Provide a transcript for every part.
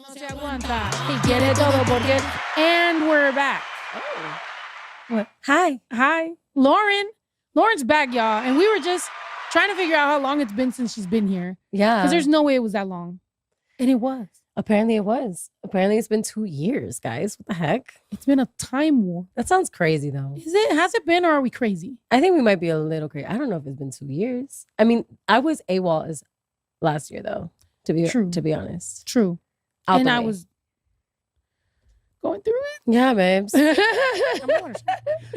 No se aguanta y quiere todo porque... And we're back. Oh. What? Hi. Lauren's back, y'all. And we were just trying to figure out how long it's been since she's been here. Yeah. Because there's no way it was that long. And it was. Apparently it was. Apparently it's been 2 years, guys. What the heck? It's been a time war. That sounds crazy, though. Is it? Has it been, or are we crazy? I think we might be a little crazy. I don't know if it's been 2 years. I mean, I was AWOL as last year, though, to be honest. True. Out and the I way. was going through it. Yeah, babes.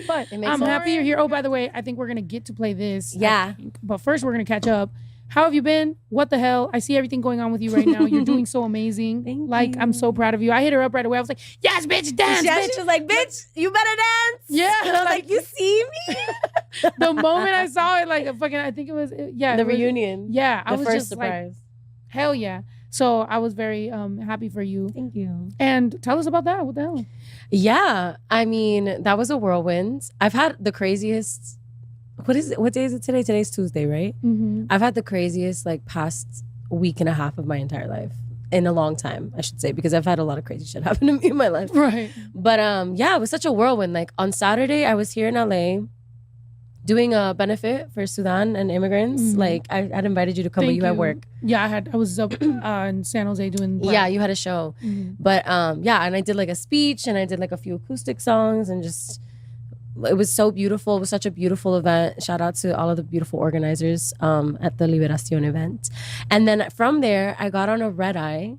But I'm happy you're here. Oh, by the way, I think we're going to get to play this. Yeah. But first, we're going to catch up. How have you been? What the hell? I see everything going on with you right now. You're doing so amazing. Thank you. I'm so proud of you. I hit her up right away. I was like, yes, bitch, dance, Yeah, bitch. she was like, bitch, you better dance. Yeah. And I was like, you see me? The moment I saw it, like, I think it was, yeah. The reunion. Yeah. I The was first just surprise. like, hell yeah. So I was very happy for you. Thank you. And tell us about that. What the hell? Yeah. I mean, that was a whirlwind. I've had the craziest... What is it? What day is it today? Today's Tuesday, right? Mm-hmm. I've had the craziest past week and a half of my entire life. In a long time, I should say, because I've had a lot of crazy shit happen to me in my life. Right. But yeah, it was such a whirlwind. Like on Saturday, I was here in LA doing a benefit for Sudan and immigrants. Mm-hmm. Like I invited you to come, Thank but you had work. Yeah, I was up in San Jose doing work. Yeah, you had a show. Mm-hmm. But yeah, and I did a speech and I did a few acoustic songs and just... It was so beautiful. It was such a beautiful event. Shout out to all of the beautiful organizers at the Liberación event. And then from there, I got on a red eye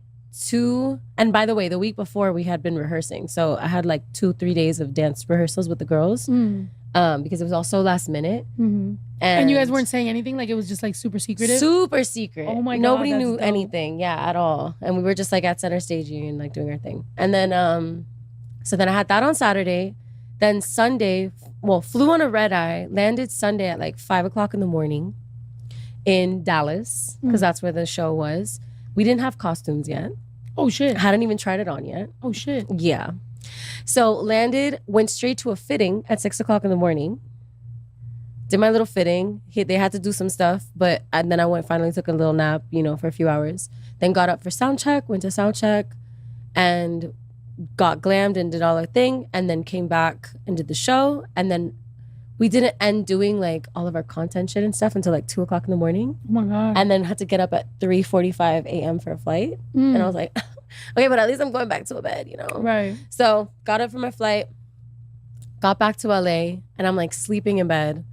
and by the way, the week before we had been rehearsing. So I had 2-3 days of dance rehearsals with the girls because it was all so last minute. Mm-hmm. And you guys weren't saying anything? Like it was just super secretive? Super secret. Oh my God. Nobody that's knew dope. anything. Yeah, at all. And we were just at center staging and doing our thing. And then, so then I had that on Saturday. Then Sunday, flew on a red eye, landed Sunday at 5 o'clock in the morning in Dallas, because that's where the show was. We didn't have costumes yet. Oh, shit. Hadn't even tried it on yet. Oh, shit. Yeah. So landed, went straight to a fitting at 6 o'clock in the morning. Did my little fitting. They had to do some stuff, and then I finally took a little nap, for a few hours. Then got up for sound check, went to sound check, and got glammed and did all our thing, and then came back and did the show. And then we didn't end doing all of our content shit and stuff until 2 o'clock in the morning. Oh my God. And then had to get up at 3:45 a.m. for a flight. And I was like, okay, but at least I'm going back to a bed, Right. So got up for my flight, got back to LA, and I'm sleeping in bed.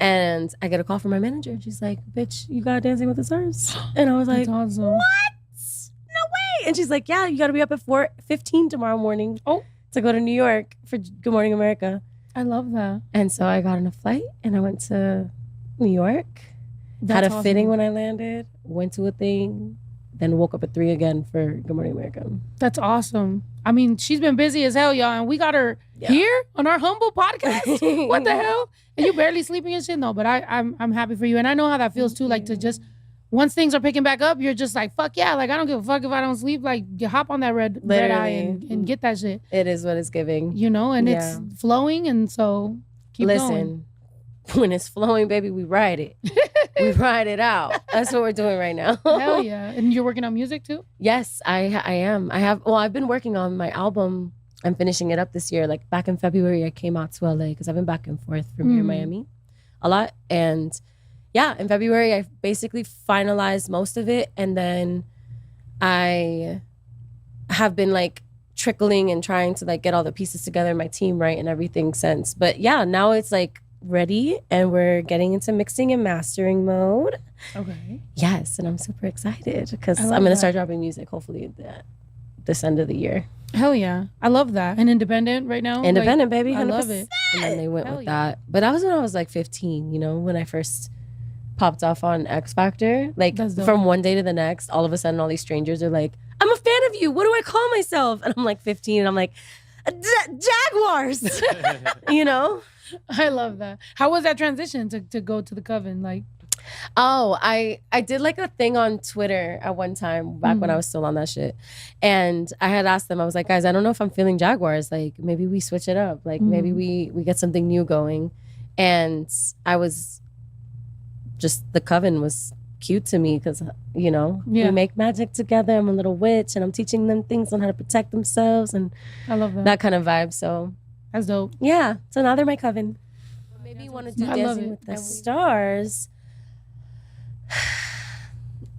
And I get a call from my manager. She's like, bitch, you got Dancing with the Stars? And I was like, That's awesome. what? No way. And she's like, yeah, you got to be up at 4:15 tomorrow morning to go to New York for Good Morning America. I love that. And so I got on a flight and I went to New York. That's had a fitting when I landed, went to a thing, then woke up at 3 again for Good Morning America. That's awesome. I mean, she's been busy as hell, y'all, and we got her here on our humble podcast. What the hell? And you barely sleeping and shit? No, but I'm happy for you. And I know how that feels too, to just... Once things are picking back up, you're just fuck yeah. I don't give a fuck if I don't sleep. Hop on that red eye and get that shit. It is what it's giving. And it's flowing, and so keep going. When it's flowing, baby, we ride it. We ride it out. That's what we're doing right now. Hell yeah. And you're working on music too? Yes, I am. I've been working on my album. I'm finishing it up this year. Back in February, I came out to LA because I've been back and forth from here in Miami a lot. And yeah, in February, I basically finalized most of it. And then I have been trickling and trying to get all the pieces together, my team right and everything since. But yeah, now it's ready and we're getting into mixing and mastering mode. Okay. Yes, and I'm super excited because I'm going to start dropping music hopefully at this end of the year. Hell yeah. I love that. And independent right now? Independent, baby. 100%. I love it. And then they went with that. But that was when I was 15, when I first popped off on X Factor. From one day to the next, all of a sudden all these strangers are like, I'm a fan of you. What do I call myself? And I'm 15 and I'm like, Jaguars. I love that. How was that transition to go to the Coven? I did a thing on Twitter at one time back when I was still on that shit. And I had asked them, I was like, guys, I don't know if I'm feeling Jaguars. Maybe we switch it up. Maybe we get something new going. And I was just, the Coven cute to me because, you know, we make magic together. I'm a little witch and I'm teaching them things on how to protect themselves and I love that kind of vibe. So that's dope. Yeah. So now they're my coven. Maybe you want to do Dancing with the Stars.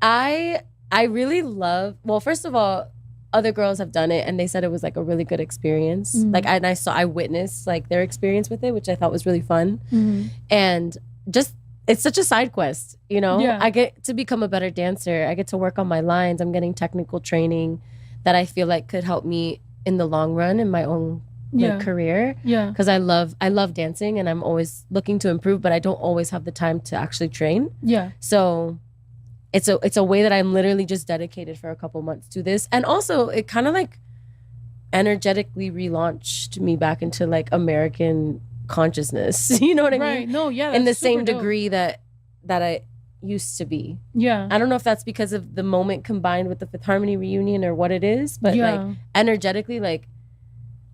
I really love, well, first of all, other girls have done it and they said it was like a really good experience. Like I witnessed like their experience with it, which I thought was really fun. And just, it's such a side quest, you know? I get to become a better dancer. I get to work on my lines. I'm getting technical training that I feel like could help me in the long run in my own like career. Because I love dancing and I'm always looking to improve, but I don't always have the time to actually train. So it's a way that I'm literally just dedicated for a couple months to this. And also it kind of like energetically relaunched me back into like American consciousness. You know what I mean? Right. No, yeah. In the same degree that I used to be. I don't know if that's because of the moment combined with the Fifth Harmony reunion or what it is, but like energetically, like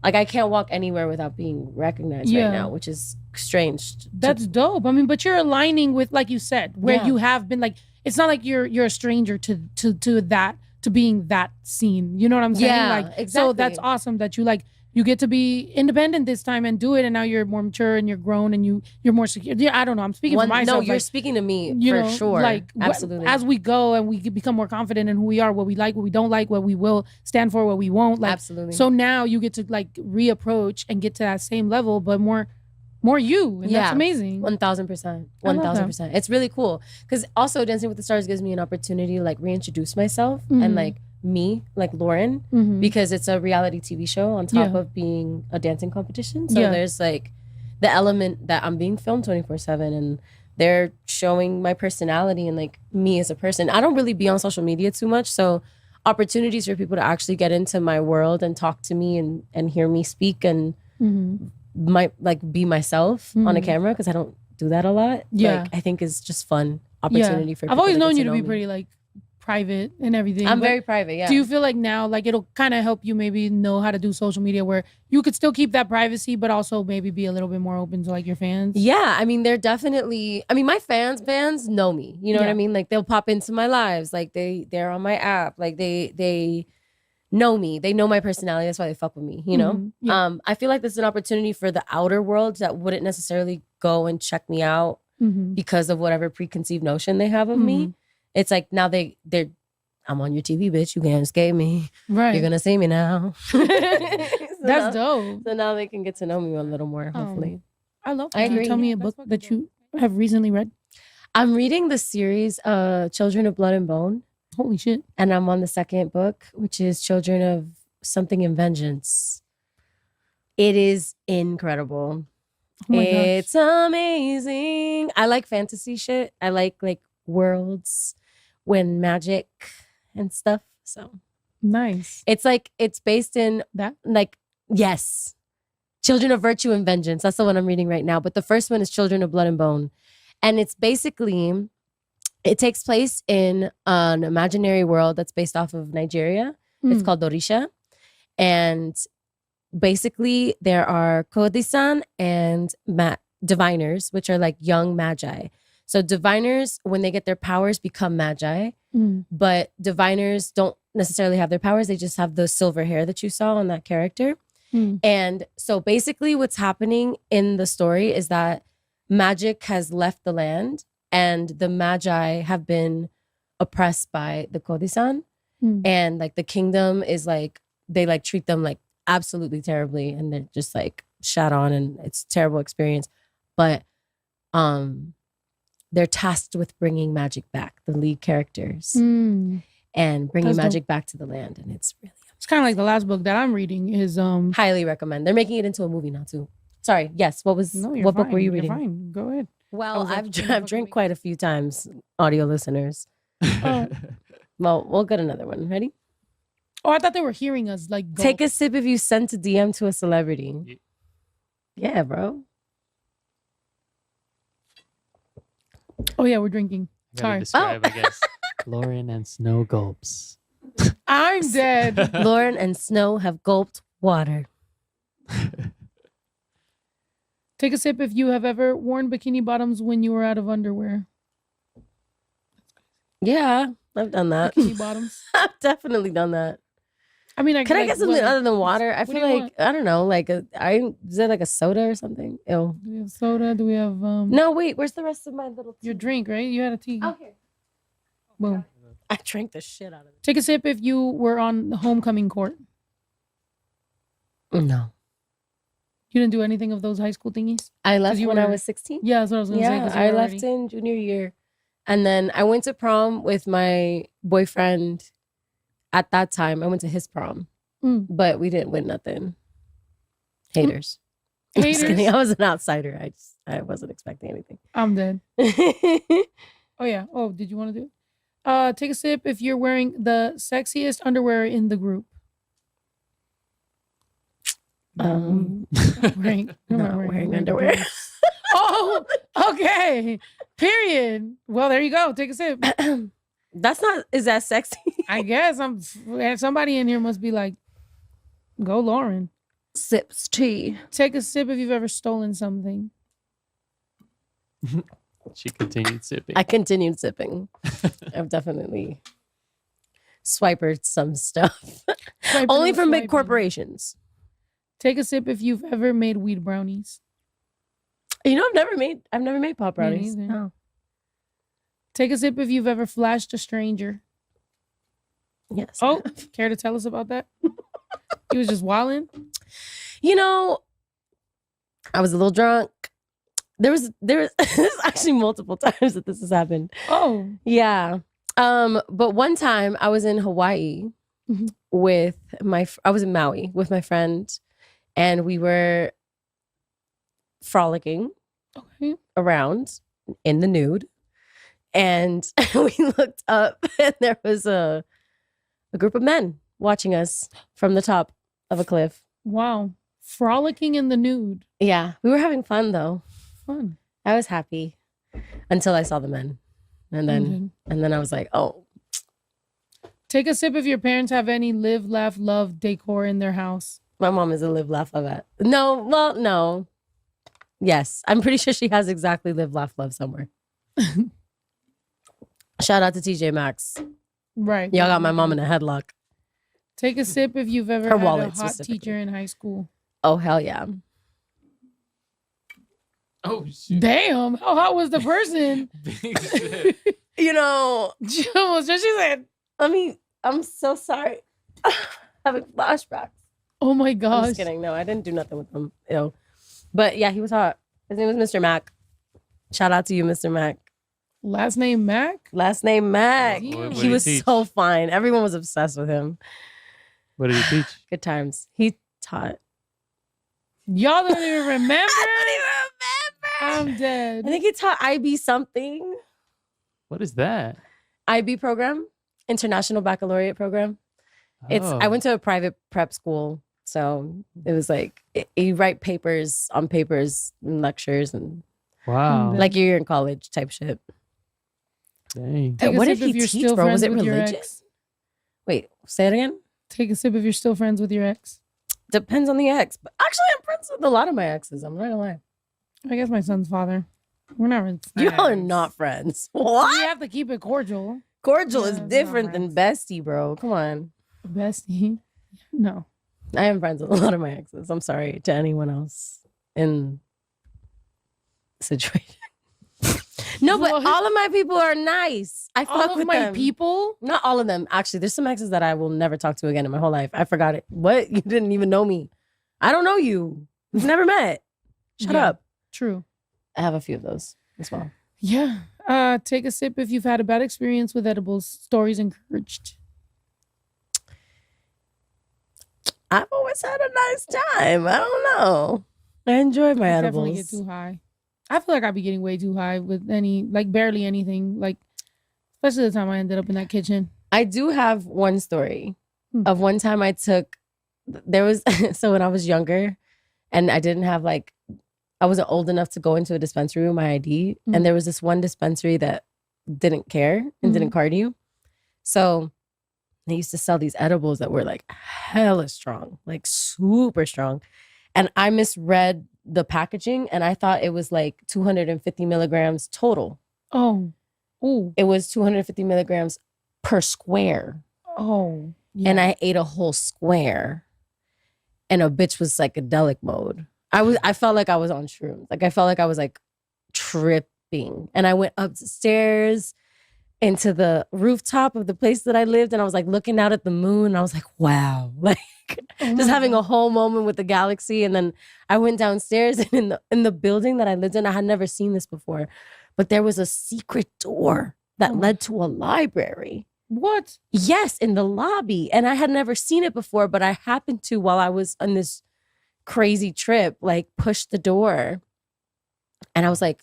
I can't walk anywhere without being recognized right now, which is strange. That's dope. I mean, but you're aligning with, like you said, where you have been. Like, it's not like you're a stranger to that, to being that scene. You know what I'm saying? Yeah, like, exactly. So that's awesome that you get to be independent this time and do it, and now you're more mature and you're grown and you're more secure. Yeah, I don't know. I'm speaking for myself. No, you're speaking to me for sure. Like, absolutely. As we go and we become more confident in who we are, what we like, what we don't like, what we will stand for, what we won't. Like, absolutely. So now you get to like reapproach and get to that same level, but more you, and that's amazing. 1,000%. 1,000%. It's really cool because also Dancing with the Stars gives me an opportunity to like reintroduce myself and like me, like Lauren, because it's a reality TV show on top of being a dancing competition. So there's like the element that I'm being filmed 24/7 and they're showing my personality and like me as a person. I don't really be on social media too much, so opportunities for people to actually get into my world and talk to me and hear me speak and might like be myself on a camera, because I don't do that a lot. Like, I think is just fun opportunity for people. I've always known you to be pretty like private and everything. I'm very private. Do you feel like now like it'll kind of help you maybe know how to do social media where you could still keep that privacy but also maybe be a little bit more open to like your fans? I mean, they're definitely, I mean, my fans know me, you know what I mean? Like, they'll pop into my lives, like they're on my app, like they know me, they know my personality, that's why they fuck with me, you know? I feel like this is an opportunity for the outer world that wouldn't necessarily go and check me out because of whatever preconceived notion they have of me. It's like now I'm on your TV, bitch. You can't escape me. Right. You're gonna see me now. That's dope. So now they can get to know me a little more, hopefully. I love that. Can you tell me a book that you have recently read? I'm reading the series Children of Blood and Bone. Holy shit. And I'm on the second book, which is Children of Something in Vengeance. It is incredible. Oh my it's amazing. I like fantasy shit. I like worlds when magic and stuff. So nice. It's like it's based in that, like, yes, Children of Virtue and Vengeance. That's the one I'm reading right now. But the first one is Children of Blood and Bone, and it's basically, it takes place in an imaginary world that's based off of Nigeria. It's called Dorisha, and basically there are Kodisan and diviners, which are like young magi. So diviners, when they get their powers, become magi. But diviners don't necessarily have their powers. They just have the silver hair that you saw on that character. And so basically what's happening in the story is that magic has left the land and the magi have been oppressed by the Kodisan. And like the kingdom is like, they like treat them like absolutely terribly. And they're just like shat on and it's a terrible experience. But they're tasked with bringing magic back, the lead characters, and bringing magic back to the land. And it's really, it's kind of like the last book that I'm reading is highly recommend. They're making it into a movie now too. Sorry. Yes. What book were you reading? You're fine. Go ahead. Well, I've drank quite a few times, audio listeners. Well, we'll get another one. Ready? Oh, I thought they were hearing us. Like, go. Take a sip if you sent a DM to a celebrity. Yeah, bro. Oh yeah, we're drinking. Sorry. Describe, I guess. Lauren and Snow gulps. I'm dead. Lauren and Snow have gulped water. Take a sip if you have ever worn bikini bottoms when you were out of underwear. Yeah, I've done that. Bikini bottoms. I've definitely done that. I mean, Can I get something other than water? I what do feel you like want? I don't know, like is it like a soda or something? Ew. Do we have soda? Do we have No, wait. Where's the rest of my little tea? your drink? Right? You had a tea. Okay. Boom. I drank the shit out of it. Take a sip if you were on the homecoming court. No, You didn't do anything of those high school thingies. I left you when I were- was 16. Yeah, that's what I was gonna say. Yeah, 'Cause you I were left already- in junior year, and then I went to prom with my boyfriend. At that time, I went to his prom, but we didn't win nothing. Haters. I'm just kidding. Haters? I was an outsider. I wasn't expecting anything. I'm dead. Oh yeah. Oh, did you want to do it? Take a sip if you're wearing the sexiest underwear in the group. Um, I'm not wearing underwear. Oh, okay. Period. Well, there you go. Take a sip. That's not. Is that sexy? I guess somebody in here must be like, go Lauren. Sips tea. Take a sip if you've ever stolen something. She continued sipping. I continued sipping. I've definitely swiped some stuff. Swiping Only and from big swiping. corporations. Take a sip if you've ever made weed brownies. You know, I've never made pop brownies. neither. No. Take a sip if you've ever flashed a stranger. Yes. Oh, care to tell us about that? He was just wilding. You know, I was a little drunk. There's actually multiple times that this has happened. Oh, Yeah. But one time I was in Hawaii Mhm. with I was in Maui with my friend, and we were frolicking okay. around in the nude, and we looked up and there was a group of men watching us from the top of a cliff. Wow. Frolicking in the nude. Yeah, we were having fun though. Fun. I was happy until I saw the men, and then I was like, oh. Take a sip if your parents have any live, laugh, love decor in their house. My mom is a live, laugh, love at. No. Yes, I'm pretty sure she has exactly live, laugh, love somewhere. Shout out to TJ Maxx. Right. Y'all got my mom in a headlock. Take a sip if you've ever Her had wallet a hot specifically. teacher in high school. Oh, hell yeah. Oh shit! Damn. How hot was the person? Big shit. You know, She said, I'm so sorry. Having flashbacks. oh my I'm gosh. just kidding. No, I didn't do nothing with him. Ew. But yeah, he was hot. His name was Mr. Mac. Shout out to you, Mr. Mac. Last name Mac? Last name Mac. What did He he was teach? so fine. Everyone was obsessed with him. What did he teach? Good times. He taught. Y'all don't even remember? I don't even remember. I'm dead. I think he taught IB something. What is that? IB program, International Baccalaureate program. It's I Oh. went to a private prep school, so it was like you write papers on papers and lectures and Wow. Like- like you're in college type shit. Dang. Take a What sip did he if you're teach, still bro? Was friends it with your religion? ex. Wait, say it again. Take a sip if you're still friends with your ex. Depends on the ex, but actually I'm friends with a lot of my exes. I'm not gonna lie. I guess my son's father. We're not friends. Y'all are not friends. We What? have to keep it cordial. Cordial Yeah, is it's not different than friends. bestie, bro. Come on. Bestie. No. I am friends with a lot of my exes. I'm sorry to anyone else in the situation. No, but What? all of my people are nice. I All fuck of with my them. people. Not all of them. Actually, there's some exes that I will never talk to again in my whole life. I forgot it. What? You didn't even know me. I don't know you. We've never met. Shut Yeah. up. True. I have a few of those as well. Yeah. Take a sip if you've had a bad experience with edibles. Stories encouraged. I've always had a nice time. I don't know. I enjoy my I edibles. definitely get too high. I feel like I'd be getting way too high with barely anything. Like, especially the time I ended up in that kitchen. I do have one story Hmm. of one time I took, there was, so when I was younger and I didn't have I wasn't old enough to go into a dispensary with my ID. Mhm. And there was this one dispensary that didn't care and didn't card you. So they used to sell these edibles that were like hella strong, like super strong. And I misread the packaging and I thought it was like 250 milligrams total. Oh, Ooh. It was 250 milligrams per square. Oh. Yeah. And I ate a whole square. And a bitch was psychedelic mode. I felt like I was on shrooms. Like I felt like I was like tripping. And I went upstairs into the rooftop of the place that I lived, and I was like looking out at the moon. And I was like, wow, like just having a whole moment with the galaxy. And then I went downstairs, and in the building that I lived in, I had never seen this before, but there was a secret door that led to a library. What? Yes, in the lobby. And I had never seen it before, but I happened to, while I was on this crazy trip, like push the door. And I was like,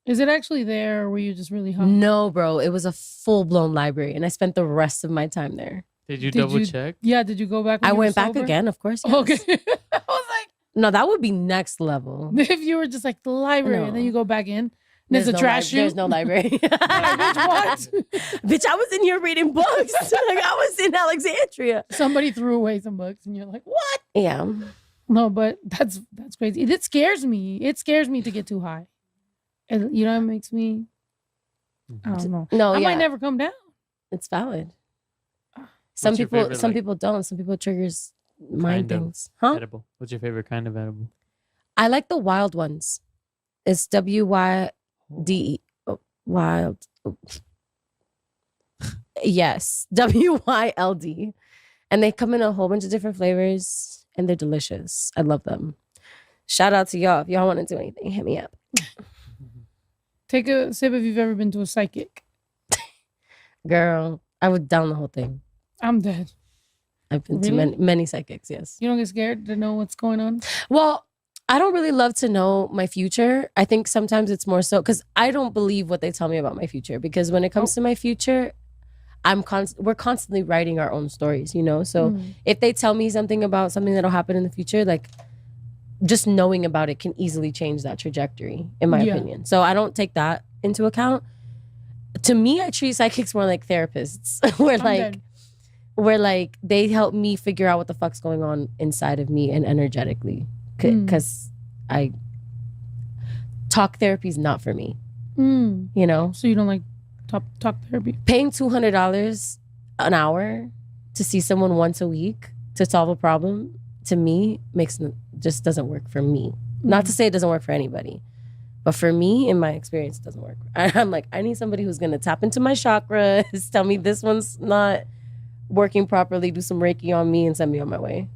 is it actually there, or were you just really high? no, bro, it was a full-blown library. And I spent the rest of my time there. Did you double check? Yeah, did you go back? I went back again, of course. Yes. Okay. I was like, no, that would be next level. if you were just like the library, and then you go back in, there's a no trash chute. There's no library. Like, what? Bitch, I was in here reading books. Like I was in Alexandria. Somebody threw away some books, and you're like, what? Yeah. No, but that's crazy. It scares me. It scares me to get too high. And it makes me, I don't know. No, I might never come down. It's valid. Some people don't. Some people it triggers mind things. Huh? Edible. What's your favorite kind of edible? I like the wild ones. It's WYDE. Wild. Yes. WYLD. And they come in a whole bunch of different flavors, and they're delicious. I love them. Shout out to y'all. If y'all want to do anything, hit me up. Take a sip if you've ever been to a psychic. Girl, I would down the whole thing. I'm dead. I've been to many psychics, yes. You don't get scared to know what's going on? Well, I don't really love to know my future. I think sometimes it's more so because I don't believe what they tell me about my future. Because when it comes to my future, we're constantly writing our own stories, you know? So if they tell me something about something that'll happen in the future, like just knowing about it can easily change that trajectory, in my opinion. So I don't take that into account. To me, I treat psychics more like therapists, where like they help me figure out what the fuck's going on inside of me and energetically, because talk therapy is not for me. You know, so you don't like talk therapy? Paying $200 an hour to see someone once a week to solve a problem, to me just doesn't work for me. Not to say it doesn't work for anybody, but for me, in my experience, it doesn't work. I'm like, I need somebody who's gonna tap into my chakras, tell me this one's not working properly, do some Reiki on me, and send me on my way.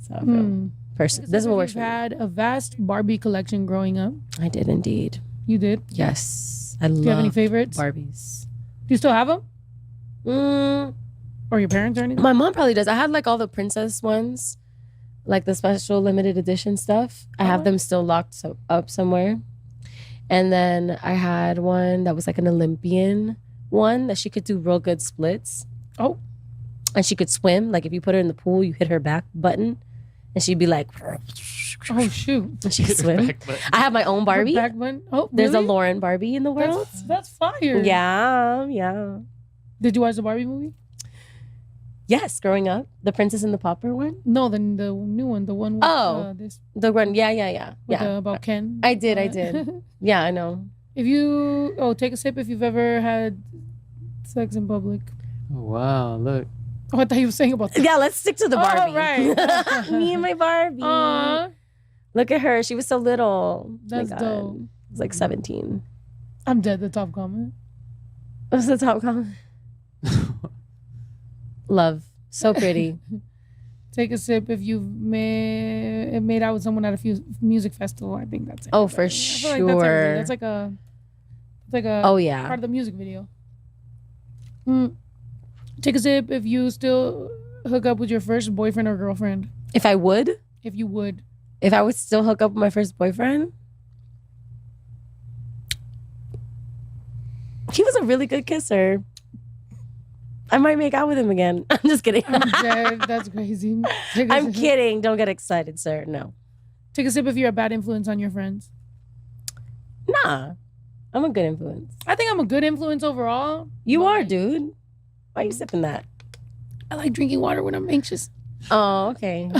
So I feel this is what works for me. You had a vast Barbie collection growing up. I did indeed. You did? Yes, I love. Do you have any favorites? Barbies. Do you still have them? Or your parents or anything? My mom probably does. I had like all the princess ones, like the special limited edition stuff. I have them still locked up somewhere. And then I had one that was like an Olympian one that she could do real good splits. Oh. And she could swim. Like if you put her in the pool, you hit her back button and she'd be like, oh shoot. And she could swim. I have my own Barbie. Back button? Oh, There's a really? Lauren Barbie in the world. That's fire. Yeah. Did you watch the Barbie movie? Yes, growing up. The Princess and the Pauper one? No, the new one. The one with the one. Yeah. About Ken. I did. Yeah, I know. If you take a sip if you've ever had sex in public. Oh, wow, look. Oh, I thought you were saying about that. Yeah, let's stick to the Barbie. Oh, right. Me and my Barbie. Aww. Look at her. She was so little. That's dope. I was like 17. I'm dead. The top comment. What's the top comment? Love. So pretty. Take a sip if you've made out with someone at a music festival. I think that's it. Oh, for sure. I feel like that's like a oh, yeah. part of the music video. Take a sip if you still hook up with your first boyfriend or girlfriend. If I would? If you would. If I would still hook up with my first boyfriend? He was a really good kisser. I might make out with him again. I'm just kidding. I'm dead. That's crazy. I'm kidding. Don't get excited, sir. No. Take a sip if you're a bad influence on your friends. Nah. I'm a good influence. I think I'm a good influence overall. You are, dude. Why are you sipping that? I like drinking water when I'm anxious. Oh, okay.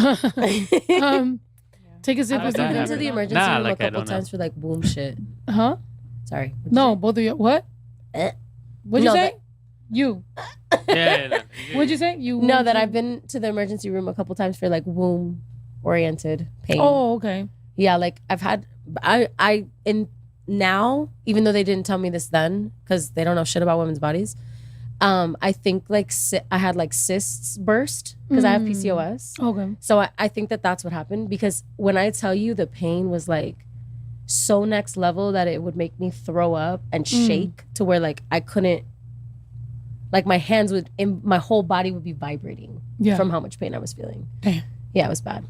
Take a sip. I've been to the emergency room a couple times for like boom shit. Huh? Sorry. No, both of you. What? What'd you No, say? You. Yeah. What'd you say? You. No, that I've been to the emergency room a couple times for like womb oriented pain. Oh, okay. Yeah, like I've had in now, even though they didn't tell me this then because they don't know shit about women's bodies. I think like I had like cysts burst because I have PCOS. Okay. So I think that's what happened, because when I tell you the pain was like so next level that it would make me throw up and shake to where like I couldn't, like my hands would, my whole body would be vibrating from how much pain I was feeling. Damn. Yeah, it was bad.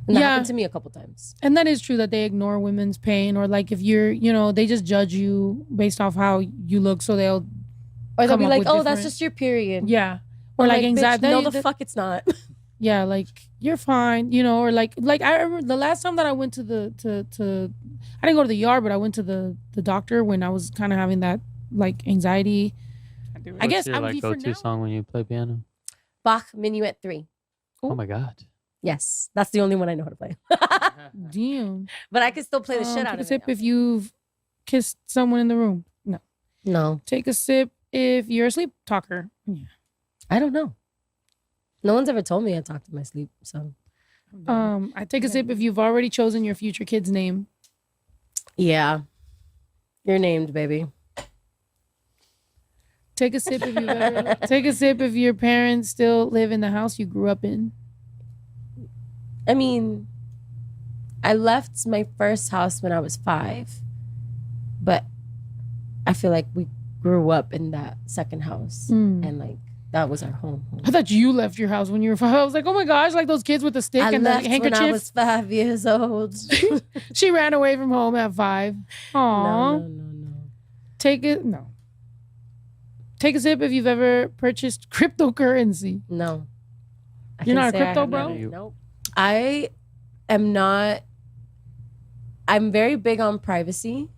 And that happened to me a couple times. And that is true that they ignore women's pain, or like if you're, they just judge you based off how you look, so they'll be like, oh, different... that's just your period. Yeah. Or like anxiety. No, the fuck it's not. Yeah, like you're fine, or like I remember the last time that I went to I didn't go to the ER, but I went to the doctor when I was kind of having that like anxiety. I guess your, I'm like go-to song when you play piano? Bach Minuet 3. Oh my God. Yes, that's the only one I know how to play. Damn. But I can still play the shit out Take a of sip it. if you've kissed someone in the room. No. Take a sip if you're a sleep talker. Yeah. I don't know. No one's ever told me I talk to my sleep. So, I take a sip if you've already chosen your future kid's name. Yeah, you're named, baby. Take a sip if you've ever. Take a sip if your parents still live in the house you grew up in. I mean, I left my first house when I was 5, but I feel like we grew up in that second house, and like that was our home. I thought you left your house when you were 5. I was like, oh my gosh, like those kids with the stick and the handkerchief. When I was 5 years old. She ran away from home at 5. Aww. No. Take a sip if you've ever purchased cryptocurrency. No. You're not a crypto bro? Nope. I am not. I'm very big on privacy,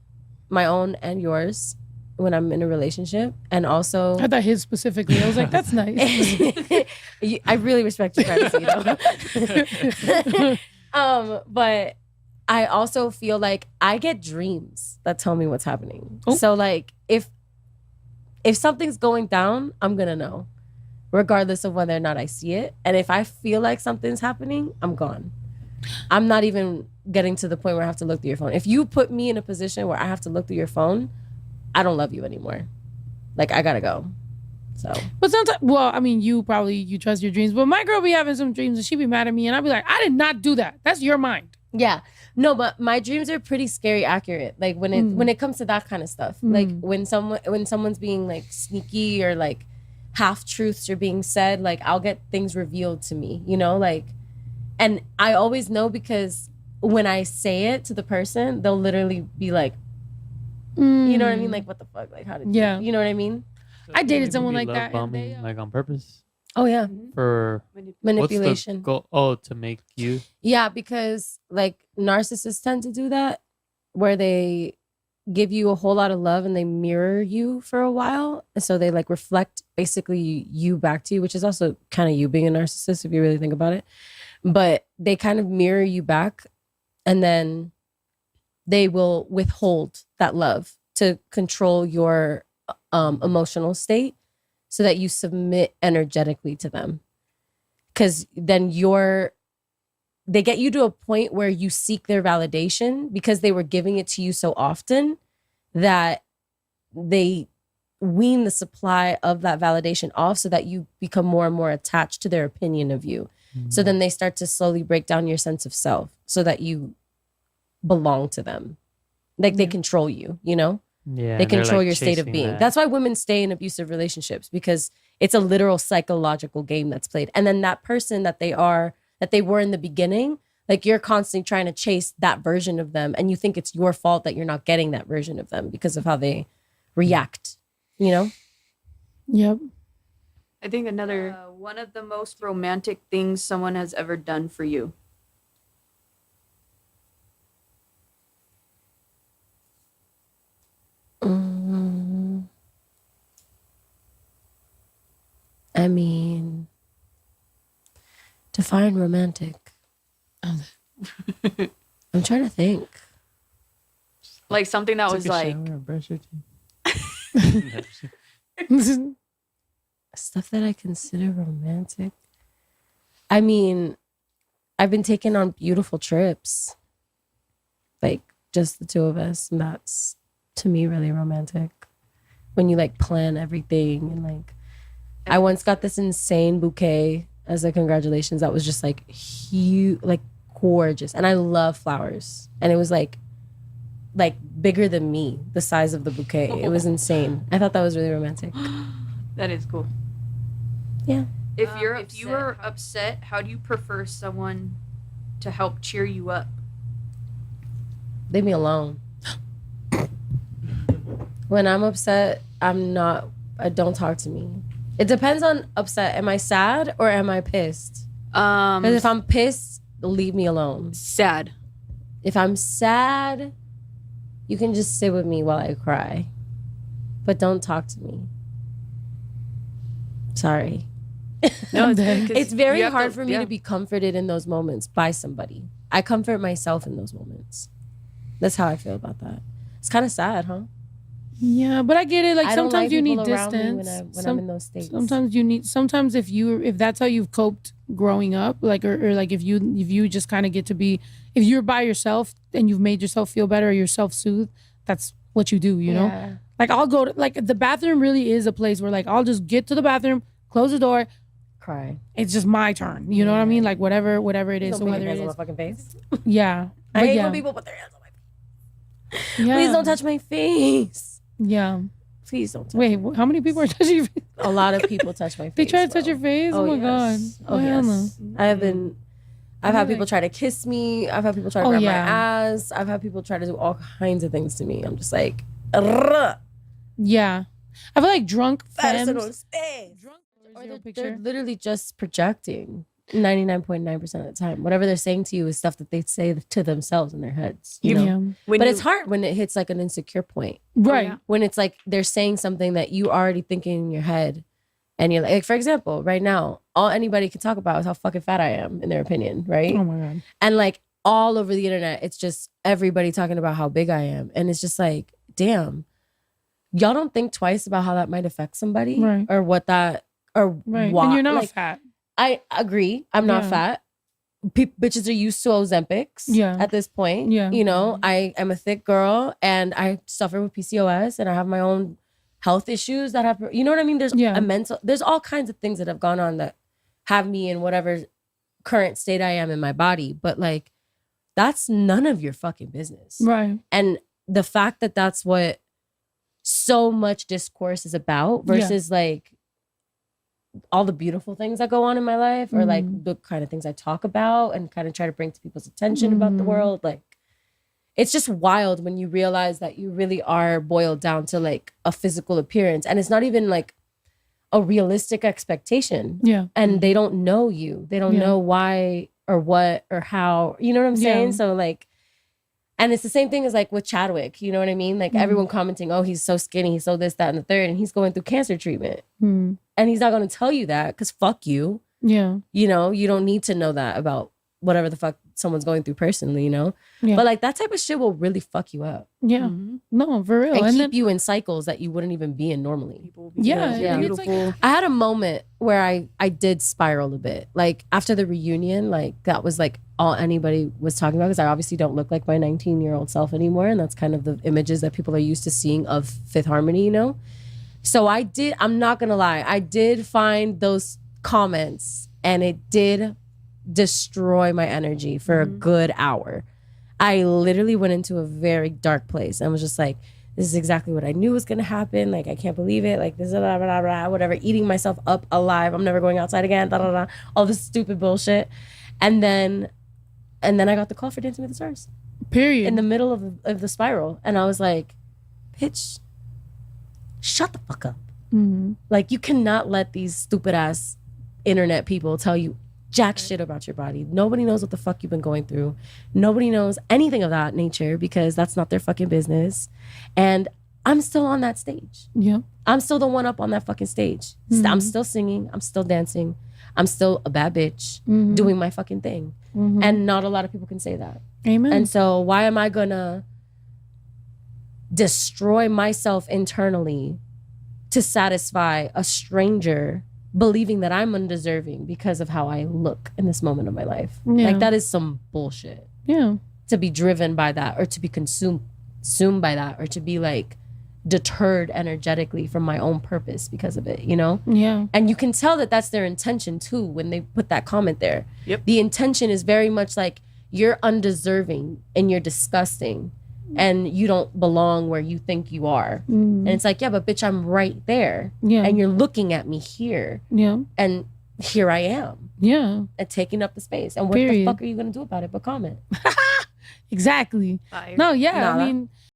my own and yours, when I'm in a relationship. And also, I thought his specifically. I was like, that's nice. I really respect your privacy though. But I also feel like I get dreams that tell me what's happening. Oh. So like if something's going down, I'm gonna know, regardless of whether or not I see it. And if I feel like something's happening, I'm gone. I'm not even getting to the point where I have to look through your phone. If you put me in a position where I have to look through your phone, I don't love you anymore. Like, I gotta go. So, but sometimes, well, I mean, you trust your dreams, but my girl be having some dreams and she be mad at me, and I'd be like, I did not do that. That's your mind. Yeah, no, but my dreams are pretty scary accurate. Like when it comes to that kind of stuff, like when someone's being like sneaky or like half truths are being said, like I'll get things revealed to me, like, and I always know because when I say it to the person, they'll literally be like, you know what I mean? Like, what the fuck? Like, how did you know what I mean? So I dated someone like love that. Bombing, like on purpose? Oh, yeah. For manipulation. What's the goal? Oh, to make you? Yeah, because like narcissists tend to do that, where they give you a whole lot of love and they mirror you for a while. And so they like reflect basically you back to you, which is also kind of you being a narcissist if you really think about it. But they kind of mirror you back, and then they will withhold that love to control your emotional state so that you submit energetically to them. Because then they get you to a point where you seek their validation because they were giving it to you so often that they wean the supply of that validation off so that you become more and more attached to their opinion of you. Mm-hmm. So then they start to slowly break down your sense of self so that you belong to them. Like they control you, Yeah, they control like your state of being. that. That's why women stay in abusive relationships, because it's a literal psychological game that's played. And then that person that they were in the beginning, like you're constantly trying to chase that version of them, and you think it's your fault that you're not getting that version of them because of how they react, Yep. I think another one of the most romantic things someone has ever done for you. I mean, define romantic. I'm trying to think. Like something that was Took a like shower, brush your teeth. Stuff that I consider romantic. I mean, I've been taken on beautiful trips. Like, just the two of us. And that's, to me, really romantic. When you, like, plan everything. And, like, I once got this insane bouquet as a congratulations that was just, like, huge, like, gorgeous. And I love flowers. And it was, like bigger than me, the size of the bouquet. It was insane. I thought that was really romantic. That is cool. Yeah. If you are upset, how do you prefer someone to help cheer you up? Leave me alone. When I'm upset, don't talk to me. It depends on upset. Am I sad or am I pissed? Because if I'm pissed, leave me alone. Sad. If I'm sad, you can just sit with me while I cry. But don't talk to me. Sorry. No, it's very hard for me to be comforted in those moments by somebody. I comfort myself in those moments. That's how I feel about that. It's kind of sad, huh? Yeah, but I get it. Like I don't sometimes like you need people around me distance. when I'm in those states. Sometimes if that's how you've coped growing up, like or like if you just kind of get to be, if you're by yourself and you've made yourself feel better or you're self-soothed, that's what you do, you know? Like I'll go to, like the bathroom really is a place where like I'll just get to the bathroom, close the door, cry. It's just my turn. You know what I mean? Like whatever it is. So whether it is on my fucking face. Yeah. I hate when people put their hands on my face. Yeah. Please don't touch my face. Yeah. Please don't touch Wait, how many people are touching your face? A lot of people touch my face. They try to touch your face? Oh my God. Oh yes. I've had people try to kiss me. I've had people try to grab my ass. I've had people try to do all kinds of things to me. I'm just like, yeah. I feel like drunk femmes. Or they're literally just projecting 99.9% of the time. Whatever they're saying to you is stuff that they say to themselves in their heads. You know? But it's hard when it hits like an insecure point. Right. Oh, yeah. When it's like they're saying something that you already thinking in your head. And you're like, for example, right now, all anybody can talk about is how fucking fat I am, in their opinion, right? Oh my God. And like all over the internet, it's just everybody talking about how big I am. And it's just like, damn, y'all don't think twice about how that might affect somebody, right? Or what that, or right. why. And you're not like, fat. I agree. I'm not fat. Bitches are used to Ozempics at this point. Yeah. You know, I am a thick girl and I suffer with PCOS and I have my own health issues that have, you know what I mean? There's all kinds of things that have gone on that have me in whatever current state I am in my body. But like, that's none of your fucking business. Right. And the fact that that's what so much discourse is about versus like all the beautiful things that go on in my life or like the kind of things I talk about and kind of try to bring to people's attention about the world. Like, it's just wild when you realize that you really are boiled down to like a physical appearance. And it's not even like a realistic expectation. Yeah. And they don't know you. They don't know why or what or how. You know what I'm saying? So like, and it's the same thing as like with Chadwick. You know what I mean? Like everyone commenting, oh, he's so skinny. He's so this, that, and the third. And he's going through cancer treatment. And he's not going to tell you that because fuck you. Yeah. You know, you don't need to know that about whatever the fuck someone's going through personally, you know? Yeah. But like that type of shit will really fuck you up. Yeah. No, for real. And keep you in cycles that you wouldn't even be in normally. Yeah. Beautiful. Like, I had a moment where I did spiral a bit. Like after the reunion, like that was like all anybody was talking about because I obviously don't look like my 19-year-old self anymore. And that's kind of the images that people are used to seeing of Fifth Harmony, you know? So I'm not gonna lie, I did find those comments and it did destroy my energy for a good hour. I literally went into a very dark place and was just like, this is exactly what I knew was gonna happen. Like, I can't believe it. Like, this, blah, blah, blah, whatever, eating myself up alive. I'm never going outside again, blah, blah, blah, all this stupid bullshit. And then I got the call for Dancing with the Stars. Period. In the middle of the spiral. And I was like, bitch, shut the fuck up. Like, you cannot let these stupid ass internet people tell you jack shit about your body. Nobody knows what the fuck you've been going through. Nobody knows anything of that nature because that's not their fucking business. And I'm still on that stage. Yeah. I'm still the one up on that fucking stage. I'm still singing. I'm still dancing. I'm still a bad bitch doing my fucking thing. And not a lot of people can say that. Amen. And so why am I gonna destroy myself internally to satisfy a stranger believing that I'm undeserving because of how I look in this moment of my life. Yeah. Like that is some bullshit. Yeah. To be driven by that, or to be consumed by that, or to be like deterred energetically from my own purpose because of it, you know? Yeah. And you can tell that that's their intention too when they put that comment there. Yep. The intention is very much like, you're undeserving and you're disgusting and you don't belong where you think you are. And it's like, yeah, but bitch, I'm right there. Yeah. And you're looking at me here. Yeah. And here I am. Yeah. And taking up the space. And what Period. the fuck are you going to do about it but comment? Exactly. Fire. No, yeah. Nah, I mean,